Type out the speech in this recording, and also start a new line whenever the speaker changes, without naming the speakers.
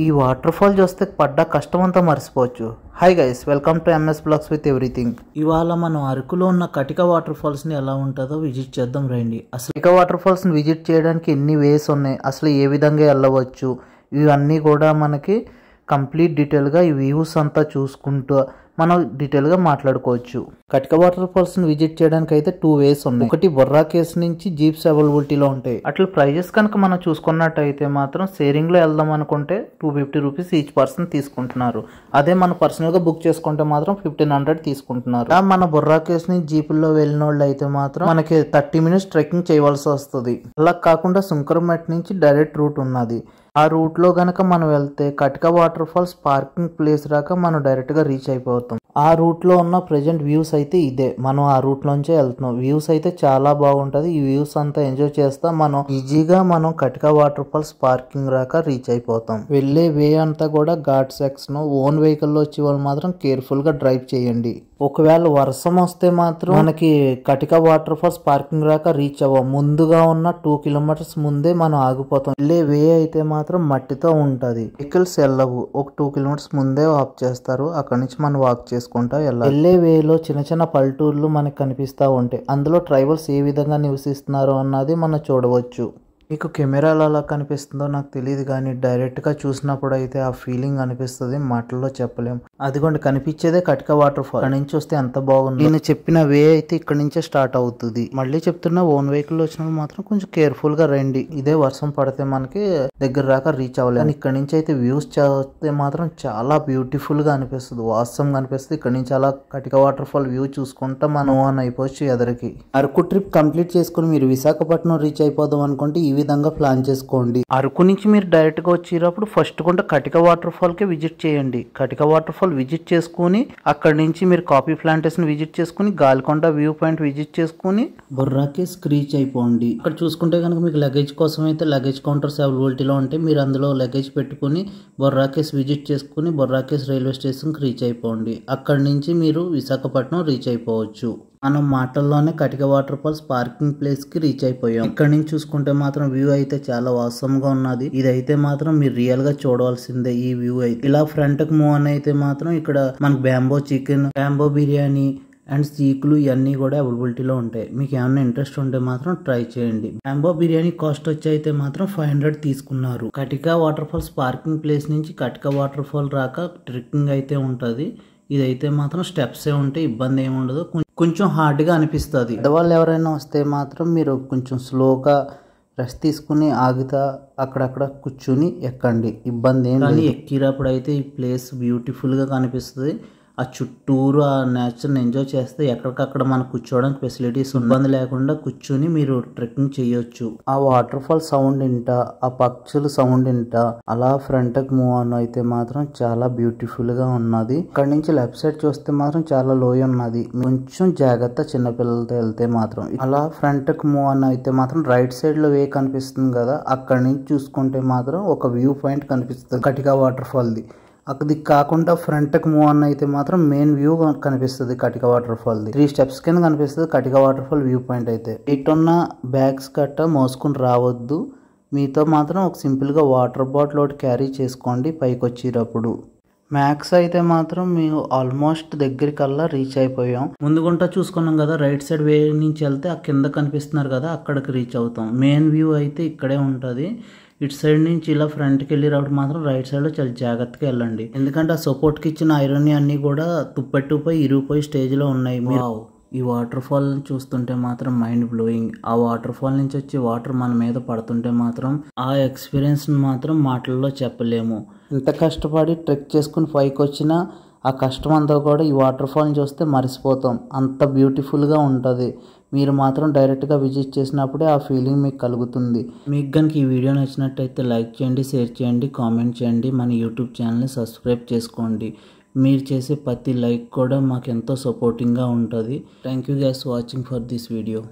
ఈ water fall చూస్తే పడ్డ కష్టమంతా మర్చిపోవచ్చు. Hi guys, welcome to MS blogs with everything. ఇవాళ మనం అరకులో ఉన్న కటిక వాటర్ ఫాల్స్ ని ఎలా ఉంటుందో విజిట్ చేద్దాం రండి. అసలు కటిక వాటర్ ఫాల్స్ ని విజిట్ చేయడానికి ఎన్ని వేస్ ఉన్నాయి, అసలు ఏ విధంగా వెళ్ళవచ్చు, ఇవన్నీ కూడా మనకి కంప్లీట్ డీటెయిల్గా ఈ వ్యూస్ అంతా చూసుకుంటూ మనం డీటెయిల్గా మాట్లాడుకోవచ్చు. కటిక వాటర్ ఫాల్స్ ని విజిట్ చేయడానికి అయితే 2 వేస్ ఉన్నాయి. ఒకటి బొర్రా కేవ్స్ నుంచి జీప్స్ అవైలబిలిటీలో ఉంటాయి. అట్లా ప్రైజెస్ కనుక మనం చూసుకున్నట్టయితే మాత్రం షేరింగ్ లో వెళ్దాం అనుకుంటే 250 రూపీస్ ఈచ్ పర్సన్ తీసుకుంటున్నారు. అదే మన పర్సనల్ గా బుక్ చేసుకుంటే మాత్రం 1500 తీసుకుంటున్నారు. మన బొర్రా కేవ్స్ నుంచి జీపుల్లో వెళ్ళిన వాళ్ళు అయితే మాత్రం మనకి 30 మినిట్స్ ట్రెక్కింగ్ చేయవలసి వస్తుంది. అలా కాకుండా సుంకరమెట్ నుంచి డైరెక్ట్ రూట్ ఉన్నది. ఆ రూట్ లో గనక మనం వెళ్తే కటిక వాటర్ ఫాల్స్ పార్కింగ్ ప్లేస్ రాక మనం డైరెక్ట్ గా రీచ్ అయిపోతాం. ఆ రూట్ లో ఉన్న ప్రెజెంట్ వ్యూస్ అయితే ఇదే. మనం ఆ రూట్ లోంచే వెళ్తున్నాం. వ్యూస్ అయితే చాలా బాగుంటది. ఈ వ్యూస్ అంతా ఎంజాయ్ చేస్తా మనం ఈజీగా మనం కటిక వాటర్ ఫాల్స్ పార్కింగ్ రాక రీచ్ అయిపోతాం. వెళ్లే వే అంతా కూడా ఘాట్ సెక్షన్. ఓన్ వెహికల్ లో వచ్చే వాళ్ళు మాత్రం కేర్ఫుల్ గా డ్రైవ్ చేయండి. ఒకవేళ వర్షం వస్తే మాత్రం మనకి కటిక వాటర్ ఫాల్స్ పార్కింగ్ రాక రీచ్ అవ్వం. ముందుగా ఉన్న 2 కిలోమీటర్స్ ముందే మనం ఆగిపోతాం. వెళ్ళే వే అయితే మాత్రం మట్టితో ఉంటది. వెహికల్స్ వెళ్ళవు. ఒక 2 కిలోమీటర్స్ ముందే ఆఫ్ చేస్తారు. అక్కడ నుంచి మనం వాక్ చేసుకుంటా వెళ్ళాలి. వెళ్ళే వేలో చిన్న చిన్న పల్లెటూర్లు మనకి కనిపిస్తా ఉంటాయి. అందులో ట్రైబల్స్ ఏ విధంగా నివసిస్తున్నారు అన్నది మనం చూడవచ్చు. మీకు కెమెరాలో ఎలా కనిపిస్తుందో నాకు తెలియదు, కానీ డైరెక్ట్గా చూసినప్పుడు అయితే ఆ ఫీలింగ్ అనిపిస్తుంది, మాటల్లో చెప్పలేం. అదిగోండి కనిపించేదే కటిక వాటర్ ఫాల్. ఇక్కడ నుంచి వస్తే ఎంత బాగుంది. నేను చెప్పిన వే అయితే ఇక్కడ నుంచే స్టార్ట్ అవుతుంది. మళ్ళీ చెప్తున్నా, ఓన్ వెహికల్ వచ్చినప్పుడు మాత్రం కొంచెం కేర్ఫుల్ గా రండి. ఇదే వర్షం పడితే మనకి దగ్గర రాక రీచ్ అవ్వలేదు. ఇక్కడ నుంచి అయితే వ్యూస్ చూస్తే మాత్రం చాలా బ్యూటిఫుల్ గా అనిపిస్తుంది, వాస్తవంగా అనిపిస్తుంది. ఇక్కడ నుంచి అలా కటిక వాటర్ ఫాల్ వ్యూ చూసుకుంటా మనం ఆన్ అయిపోవచ్చు ఎదరికి. అరకు ట్రిప్ కంప్లీట్ చేసుకుని మీరు విశాఖపట్నం రీచ్ అయిపోదాం అనుకుంటే ఈ విధంగా ప్లాన్ చేసుకోండి. అరకు నుంచి మీరు డైరెక్ట్ గా వచ్చేటప్పుడు ఫస్ట్ కొంటే కటిక వాటర్ ఫాల్ కి విజిట్ చేయండి. కటిక వాటర్ ఫాల్ విజిట్ చేసుకుని అక్కడ నుంచి మీరు కాఫీ ప్లాంటేషన్ విజిట్ చేసుకుని గాలికొండ వ్యూ పాయింట్ విజిట్ చేసుకుని బొర్రా కేవ్స్ రీచ్ అయిపోండి. అక్కడ చూసుకుంటే కనుక మీకు లగేజ్ కోసం అయితే లగేజ్ కౌంటర్స్ అవైలబిలిటీలో ఉంటాయి. మీరు అందులో లగేజ్ పెట్టుకుని బొర్రా కేవ్స్ విజిట్ చేసుకుని బొర్రా కేవ్స్ రైల్వే స్టేషన్ కి రీచ్ అయిపోండి. అక్కడ నుంచి మీరు విశాఖపట్నం రీచ్ అయిపోవచ్చు. మనం మాటల్లోనే కటిక వాటర్ ఫాల్స్ పార్కింగ్ ప్లేస్ కి రీచ్ అయిపోయాం. ఇక్కడ నుంచి చూసుకుంటే మాత్రం వ్యూ అయితే చాలా వాసంగా ఉన్నది. ఇదైతే మాత్రం మీరు రియల్ గా చూడవలసిందే. ఈ వ్యూ అయితే ఇలా ఫ్రంట్ కి మూవ్ అని అయితే మాత్రం ఇక్కడ మనకు bamboo chicken, bamboo biryani and సీకులు ఇవన్నీ కూడా అవైలబిలిటీలో ఉంటాయి. మీకు ఏమైనా ఇంట్రెస్ట్ ఉంటే మాత్రం ట్రై చేయండి. బ్యాంబో బిర్యానీ కాస్ట్ వచ్చి అయితే మాత్రం 500 తీసుకున్నారు. కటిక వాటర్ ఫాల్స్ పార్కింగ్ ప్లేస్ నుంచి కటిక వాటర్ ఫాల్ రాక ట్రెక్కింగ్ అయితే ఉంటది. ఇదైతే మాత్రం స్టెప్స్ ఉంటాయి, ఇబ్బంది ఏమి ఉండదు. కొంచెం హార్డ్గా అనిపిస్తుంది. పెద్దవాళ్ళు ఎవరైనా వస్తే మాత్రం మీరు కొంచెం స్లోగా రెస్ట్ తీసుకుని ఆగితా అక్కడక్కడ కూర్చుని ఎక్కండి, ఇబ్బంది ఏం లేదు. ఎక్కినప్పుడు అయితే ఈ ప్లేస్ బ్యూటిఫుల్గా కనిపిస్తుంది. ఆ చుట్టూరు ఆ నేచర్ని ఎంజాయ్ చేస్తే ఎక్కడికక్కడ మనకు కూర్చోవడానికి ఫెసిలిటీస్ ఇబ్బంది లేకుండా కూర్చుని మీరు ట్రెక్కింగ్ చేయొచ్చు. ఆ వాటర్ ఫాల్ సౌండ్ ఇంటా, ఆ పక్షుల సౌండ్ ఇంటా అలా ఫ్రంట్ కి మూవ్ ఆన్ అయితే మాత్రం చాలా బ్యూటిఫుల్ గా ఉన్నది. ఇక్కడ నుంచి లెఫ్ట్ సైడ్ చూస్తే మాత్రం చాలా లోయ ఉన్నది. కొంచెం జాగ్రత్త చిన్నపిల్లలతో వెళ్తే మాత్రం. అలా ఫ్రంట్ కి మూవ్ ఆన్ అయితే మాత్రం రైట్ సైడ్ లో వే కనిపిస్తుంది కదా, అక్కడ నుంచి చూసుకుంటే మాత్రం ఒక వ్యూ పాయింట్ కనిపిస్తుంది కటిక వాటర్ ఫాల్ ది. అది కాకుండా ఫ్రంట్ కి మూవ్ అన్న అయితే మాత్రం మెయిన్ వ్యూ కనిపిస్తుంది కటిక వాటర్ ఫాల్ ది. 3 స్టెప్స్ కింద కనిపిస్తుంది కటిక వాటర్ ఫాల్ వ్యూ పాయింట్ అయితే. ఇటున్న బ్యాగ్స్ గట్ట మోసుకుని రావద్దు. మీతో మాత్రం ఒక సింపుల్ గా వాటర్ బాటిల్ ఒకటి క్యారీ చేసుకోండి పైకి వచ్చేటప్పుడు. మ్యాక్స్ అయితే మాత్రం మేము ఆల్మోస్ట్ దగ్గరికల్లా రీచ్ అయిపోయాం. ముందుగుంటా చూసుకున్నాం కదా, రైట్ సైడ్ వే నుంచి వెళ్తే ఆ కింద కనిపిస్తున్నారు కదా, అక్కడికి రీచ్ అవుతాం. మెయిన్ వ్యూ అయితే ఇక్కడే ఉంటది. ఇటు సైడ్ నుంచి ఇలా ఫ్రంట్కి వెళ్ళి రావడం మాత్రం రైట్ సైడ్ లో చాలా జాగ్రత్తగా వెళ్ళండి. ఎందుకంటే ఆ సపోర్ట్ కి ఇచ్చిన ఐరన్ అన్ని కూడా తుప్పెట్టుపోయి ఇరిగిపోయి స్టేజ్ లో ఉన్నాయి. ఈ వాటర్ ఫాల్ చూస్తుంటే మాత్రం మైండ్ బ్లోయింగ్. ఆ వాటర్ ఫాల్ నుంచి వచ్చి వాటర్ మన మీద పడుతుంటే మాత్రం ఆ ఎక్స్పీరియన్స్ మాత్రం మాటల్లో చెప్పలేము. ఇంత కష్టపడి ట్రెక్ చేసుకుని పైకి వచ్చినా ఆ కష్టం అంతా కూడా ఈ వాటర్ ఫాల్ని చూస్తే మర్చిపోతాం. అంత బ్యూటిఫుల్గా ఉంటుంది. మీరు మాత్రం డైరెక్ట్గా విజిట్ చేసినప్పుడే ఆ ఫీలింగ్ మీకు కలుగుతుంది. మీకు కనుక ఈ వీడియో నచ్చినట్టయితే లైక్ చేయండి, షేర్ చేయండి, కామెంట్ చేయండి. మన యూట్యూబ్ ఛానల్ని సబ్స్క్రైబ్ చేసుకోండి. మీరు చేసే ప్రతి లైక్ కూడా మాకు ఎంతో సపోర్టింగ్గా ఉంటుంది. Thank you guys watching for this video.